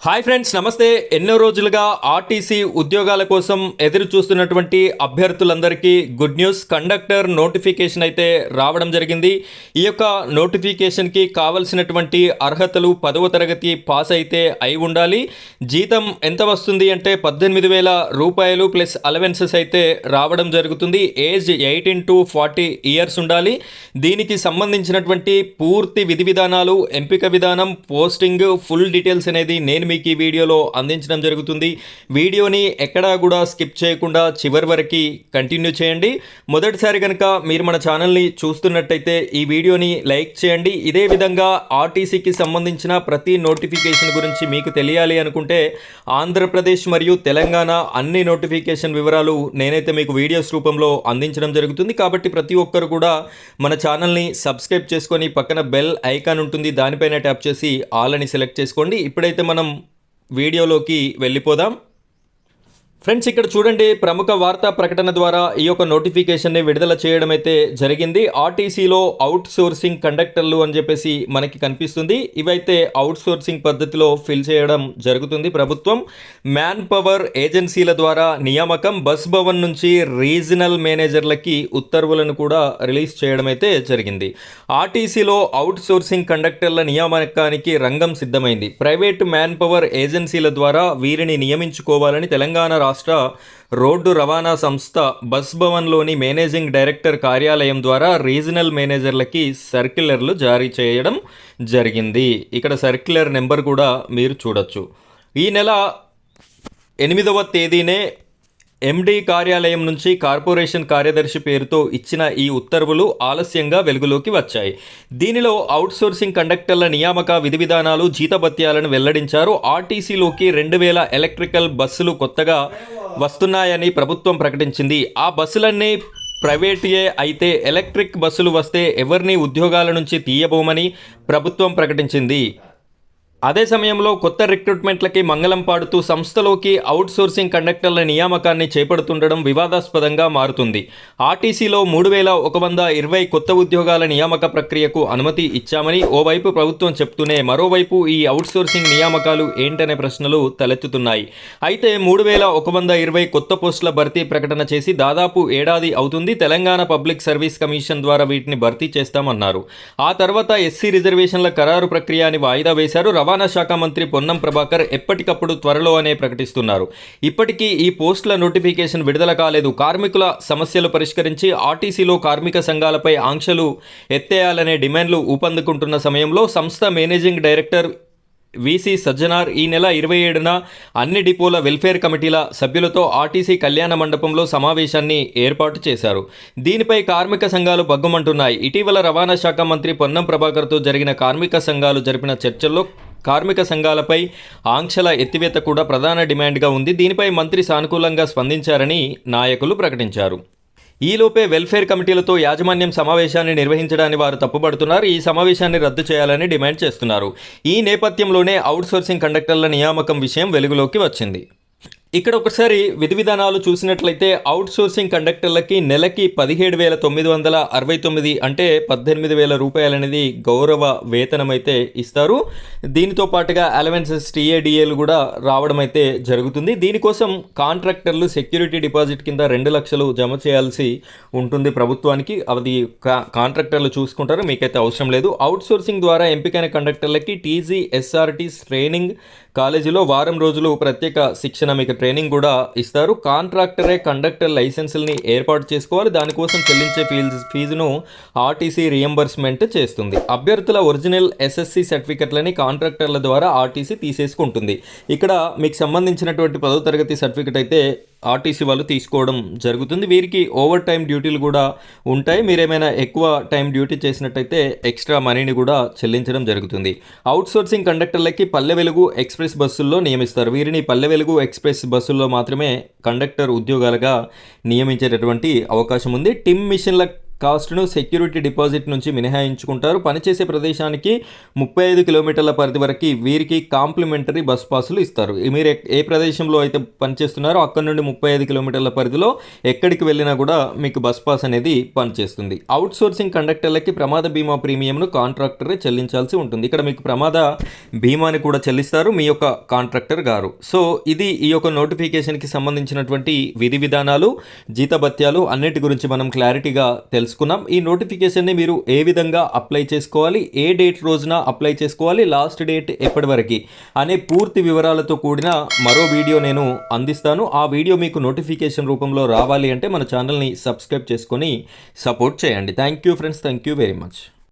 Hi friends, నమస్తే. ఎన్నో రోజులుగా ఆర్టీసీ ఉద్యోగాల కోసం ఎదురు చూస్తున్నటువంటి అభ్యర్థులందరికీ గుడ్ న్యూస్. కండక్టర్ నోటిఫికేషన్ అయితే రావడం జరిగింది. ఈ యొక్క నోటిఫికేషన్కి కావలసినటువంటి అర్హతలు 10వ తరగతి పాస్ అయితే అయి ఉండాలి. జీతం ఎంత వస్తుంది అంటే 18,000 రూపాయలు ప్లస్ అలవెన్సెస్ అయితే రావడం జరుగుతుంది. ఏజ్ 18 to 40 ఇయర్స్ ఉండాలి. దీనికి సంబంధించినటువంటి పూర్తి విధి విధానాలు, ఎంపిక విధానం, పోస్టింగ్, ఫుల్ డీటెయిల్స్ అనేది నేను మీకు ఈ వీడియోలో అందించడం జరుగుతుంది. వీడియోని ఎక్కడా కూడా స్కిప్ చేయకుండా చివరి వరకు కంటిన్యూ చేయండి. మొదటిసారి కనుక మీరు మన ఛానల్ని చూస్తున్నట్టయితే ఈ వీడియోని లైక్ చేయండి. ఇదే విధంగా ఆర్టీసీకి సంబంధించిన ప్రతి నోటిఫికేషన్ గురించి మీకు తెలియాలి అనుకుంటే ఆంధ్రప్రదేశ్ మరియు తెలంగాణ అన్ని నోటిఫికేషన్ వివరాలు నేనైతే మీకు వీడియోస్ రూపంలో అందించడం జరుగుతుంది. కాబట్టి ప్రతి ఒక్కరు కూడా మన ఛానల్ని సబ్స్క్రైబ్ చేసుకొని పక్కన బెల్ ఐకాన్ ఉంటుంది, దానిపైన ట్యాప్ చేసి ఆల్ అని సెలెక్ట్ చేసుకోండి. ఇప్పుడైతే మనం వీడియోలోకి వెళ్ళిపోదాం. ఫ్రెండ్స్, ఇక్కడ చూడండి, ప్రముఖ వార్తా ప్రకటన ద్వారా ఈ యొక్క నోటిఫికేషన్ని విడుదల చేయడం అయితే జరిగింది. ఆర్టీసీలో అవుట్ సోర్సింగ్ కండక్టర్లు అని చెప్పేసి మనకి కనిపిస్తుంది. ఇవైతే అవుట్ సోర్సింగ్ పద్ధతిలో ఫిల్ చేయడం జరుగుతుంది. ప్రభుత్వం మ్యాన్ పవర్ ఏజెన్సీల ద్వారా నియామకం. బస్ భవన్ నుంచి రీజనల్ మేనేజర్లకి ఉత్తర్వులను కూడా రిలీజ్ చేయడం అయితే జరిగింది. ఆర్టీసీలో అవుట్ సోర్సింగ్ కండక్టర్ల నియామకానికి రంగం సిద్ధమైంది. ప్రైవేటు మ్యాన్ పవర్ ఏజెన్సీల ద్వారా వీరిని నియమించుకోవాలని తెలంగాణ రాష్ట్ర రోడ్డు రవాణా సంస్థ బస్ భవన్లోని మేనేజింగ్ డైరెక్టర్ కార్యాలయం ద్వారా రీజనల్ మేనేజర్లకి సర్క్యులర్లు జారీ చేయడం జరిగింది. ఇక్కడ సర్క్యులర్ నెంబర్ కూడా మీరు చూడొచ్చు. ఈ నెల 8వ తేదీనే ఎండీ కార్యాలయం నుంచి కార్పొరేషన్ కార్యదర్శి పేరుతో ఇచ్చిన ఈ ఉత్తర్వులు ఆలస్యంగా వెలుగులోకి వచ్చాయి. దీనిలో అవుట్సోర్సింగ్ కండక్టర్ల నియామక విధి విధానాలు, జీతభత్యాలను వెల్లడించారు. ఆర్టీసీలోకి 2,000 ఎలక్ట్రికల్ బస్సులు కొత్తగా వస్తున్నాయని ప్రభుత్వం ప్రకటించింది. ఆ బస్సులన్నీ ప్రైవేట్యే అయితే ఎలక్ట్రిక్ బస్సులు వస్తే ఎవరిని ఉద్యోగాల నుంచి తీయబోమని ప్రభుత్వం ప్రకటించింది. అదే సమయంలో కొత్త రిక్రూట్మెంట్లకి మంగళం పాడుతూ సంస్థలోకి అవుట్సోర్సింగ్ కండక్టర్ల నియామకాన్ని చేపడుతుండడం వివాదాస్పదంగా మారుతుంది. ఆర్టీసీలో 3,120 కొత్త ఉద్యోగాల నియామక ప్రక్రియకు అనుమతి ఇచ్చామని ఓవైపు ప్రభుత్వం చెప్తూనే మరోవైపు ఈ అవుట్సోర్సింగ్ నియామకాలు ఏంటనే ప్రశ్నలు తలెత్తుతున్నాయి. అయితే 3,120 కొత్త పోస్టుల భర్తీ ప్రకటన చేసి దాదాపు ఏడాది అవుతుంది. తెలంగాణ పబ్లిక్ సర్వీస్ కమిషన్ ద్వారా వీటిని భర్తీ చేస్తామన్నారు. ఆ తర్వాత ఎస్సీ రిజర్వేషన్ల ఖరారు ప్రక్రియని వాయిదా వేశారు. రవాణా శాఖ మంత్రి పొన్నం ప్రభాకర్ ఎప్పటికప్పుడు త్వరలో అనే ప్రకటిస్తున్నారు. ఇప్పటికీ ఈ పోస్టుల నోటిఫికేషన్ విడుదల కాలేదు. కార్మికుల సమస్యలు పరిష్కరించి ఆర్టీసీలో కార్మిక సంఘాలపై ఆంక్షలు ఎత్తేయాలనే డిమాండ్లు ఊపందుకుంటున్న సమయంలో సంస్థ మేనేజింగ్ డైరెక్టర్ వీసీ సజ్జనార్ ఈ నెల 27న అన్ని డిపోల వెల్ఫేర్ కమిటీల సభ్యులతో ఆర్టీసీ కళ్యాణ మండపంలో సమావేశాన్ని ఏర్పాటు చేశారు. దీనిపై కార్మిక సంఘాలు బగ్గుమంటున్నాయి. ఇటీవల రవాణా శాఖ మంత్రి పొన్నం ప్రభాకర్తో జరిగిన కార్మిక సంఘాలు జరిపిన చర్చల్లో కార్మిక సంఘాలపై ఆంక్షల ఎత్తివేత కూడా ప్రధాన డిమాండ్గా ఉంది. దీనిపై మంత్రి సానుకూలంగా స్పందించారని నాయకులు ప్రకటించారు. ఈలోపే వెల్ఫేర్ కమిటీలతో యాజమాన్యం సమావేశాన్ని నిర్వహించడాన్ని వారు తప్పుపడుతున్నారు. ఈ సమావేశాన్ని రద్దు చేయాలని డిమాండ్ చేస్తున్నారు. ఈ నేపథ్యంలోనే అవుట్సోర్సింగ్ కండక్టర్ల నియామకం విషయం వెలుగులోకి వచ్చింది. ఇక్కడ ఒకసారి విధి విధానాలు చూసినట్లయితే అవుట్సోర్సింగ్ కండక్టర్లకి నెలకి 17,969 అంటే 18,000 రూపాయలు అనేది గౌరవ వేతనం అయితే ఇస్తారు. దీనితో పాటుగా అలవెన్సెస్, టీఏడిఏలు కూడా రావడం అయితే జరుగుతుంది. దీనికోసం కాంట్రాక్టర్లు సెక్యూరిటీ డిపాజిట్ కింద 2 లక్షలు జమ చేయాల్సి ఉంటుంది ప్రభుత్వానికి. అది కాంట్రాక్టర్లు చూసుకుంటారు, మీకైతే అవసరం లేదు. అవుట్సోర్సింగ్ ద్వారా ఎంపికైన కండక్టర్లకి టీజీఎస్ఆర్టీస్ ట్రైనింగ్ కాలేజీలో వారం రోజులు ప్రత్యేక శిక్షణ, మీకు ట్రైనింగ్ కూడా ఇస్తారు. కాంట్రాక్టరే కండక్టర్ లైసెన్సుల్ని ఏర్పాటు చేసుకోవాలి. దానికోసం చెల్లించే ఫీజును ఆర్టీసీ రియంబర్స్మెంట్ చేస్తుంది. అభ్యర్థుల ఒరిజినల్ ఎస్ఎస్సి సర్టిఫికెట్లని కాంట్రాక్టర్ల ద్వారా ఆర్టీసీ తీసేసుకుంటుంది. ఇక్కడ మీకు సంబంధించినటువంటి 10వ తరగతి సర్టిఫికెట్ అయితే ఆర్టీసీ వాళ్ళు తీసుకోవడం జరుగుతుంది. వీరికి ఓవర్ టైం డ్యూటీలు కూడా ఉంటాయి. మీరేమైనా ఎక్కువ టైం డ్యూటీ చేసినట్టయితే ఎక్స్ట్రా మనీని కూడా చెల్లించడం జరుగుతుంది. అవుట్సోర్సింగ్ కండక్టర్లకి పల్లె వెలుగు ఎక్స్ప్రెస్ బస్సుల్లో నియమిస్తారు. వీరిని పల్లె వెలుగు ఎక్స్ప్రెస్ బస్సుల్లో మాత్రమే కండక్టర్ ఉద్యోగాలుగా నియమించేటటువంటి అవకాశం ఉంది. టిమ్ మిషన్ల కాస్ట్ను సెక్యూరిటీ డిపాజిట్ నుంచి మినహాయించుకుంటారు. పనిచేసే ప్రదేశానికి 35 కిలోమీటర్ల పరిధి వరకు వీరికి కాంప్లిమెంటరీ బస్ పాసులు ఇస్తారు. మీరు ఏ ప్రదేశంలో అయితే పనిచేస్తున్నారో అక్కడ నుండి 35 కిలోమీటర్ల పరిధిలో ఎక్కడికి వెళ్ళినా కూడా మీకు బస్ పాస్ అనేది పనిచేస్తుంది. అవుట్ సోర్సింగ్ కండక్టర్లకి ప్రమాద బీమా ప్రీమియంను కాంట్రాక్టరే చెల్లించాల్సి ఉంటుంది. ఇక్కడ మీకు ప్రమాద బీమాని కూడా చెల్లిస్తారు మీ యొక్క కాంట్రాక్టర్ గారు. సో ఇది ఈ యొక్క నోటిఫికేషన్కి సంబంధించినటువంటి విధి విధానాలు, జీతభత్యాలు అన్నిటి గురించి మనం క్లారిటీగా తెలుసుకున్నాం. ఈ నోటిఫికేషన్ని మీరు ఏ విధంగా అప్లై చేసుకోవాలి, ఏ డేట్ రోజున అప్లై చేసుకోవాలి, లాస్ట్ డేట్ ఎప్పటి వరకు అనే పూర్తి వివరాలతో కూడిన మరో వీడియో నేను అందిస్తాను. ఆ వీడియో మీకు నోటిఫికేషన్ రూపంలో రావాలి అంటే మన ఛానల్ని సబ్స్క్రైబ్ చేసుకొని సపోర్ట్ చేయండి. Thank you friends, thank you very much.